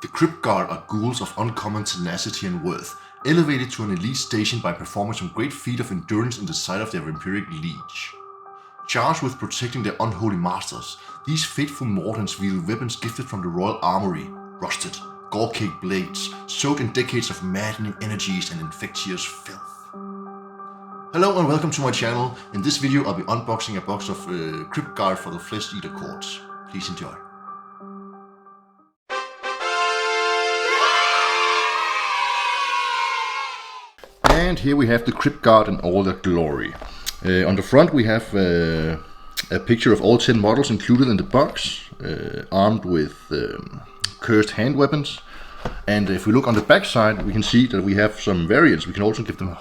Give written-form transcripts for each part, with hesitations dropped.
The Cryptguard are ghouls of uncommon tenacity and worth, elevated to an elite station by performing some great feat of endurance in the sight of their vampiric liege. Charged with protecting their unholy masters, these faithful mortals wield weapons gifted from the royal armory, rusted, gore-caked blades, soaked in decades of maddening energies and infectious filth. Hello and welcome to my channel. In this video I'll be unboxing a box of Cryptguard for the Flesh Eater Cords. Please enjoy. And here we have the Cryptguard in all their glory. On the front we have a picture of all 10 models included in the box, armed with cursed hand weapons. And if we look on the back side, we can see that we have some variants. We can also give them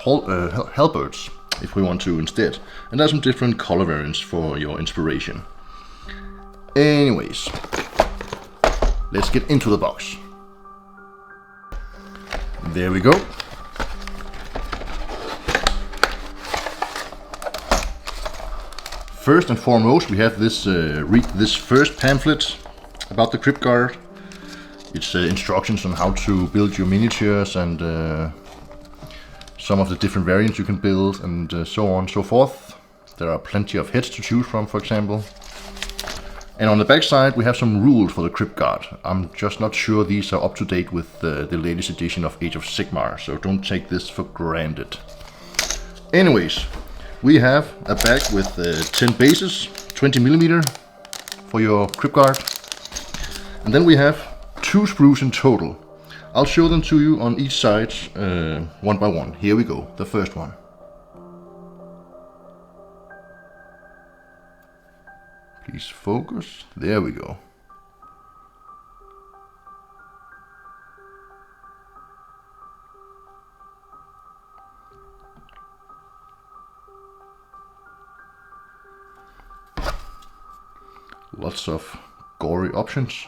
halberds if we want to instead. And there's some different color variants for your inspiration. Anyways, let's get into the box. There we go. First and foremost, we have this read this first pamphlet about the Cryptguard. It's instructions on how to build your miniatures and some of the different variants you can build and so on and so forth. There are plenty of heads to choose from, for example. And on the back side we have some rules for the Cryptguard. I'm just not sure these are up to date with the latest edition of Age of Sigmar, so don't take this for granted. Anyways, we have a bag with 10 bases, 20mm for your Cryptguard. And then we have 2 sprues in total. I'll show them to you on each side one by one. Here we go, the first one. Please focus. There we go. Lots of gory options.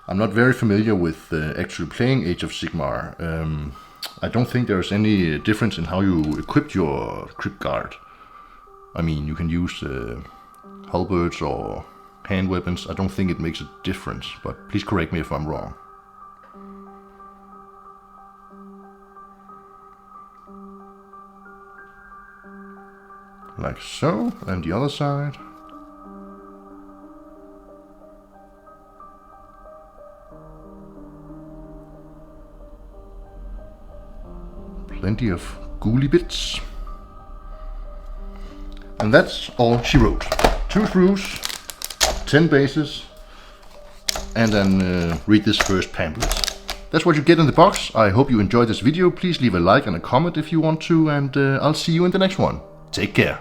I'm not very familiar with actually playing Age of Sigmar. I don't think there's any difference in how you equip your Cryptguard. I mean, you can use halberds or hand weapons. I don't think it makes a difference, but please correct me if I'm wrong. Like so, and the other side. Plenty of ghouly bits. And that's all she wrote. 2 sprues, 10 bases, and then read this first pamphlet. That's what you get in the box. I hope you enjoyed this video. Please leave a like and a comment if you want to, and I'll see you in the next one. Take care.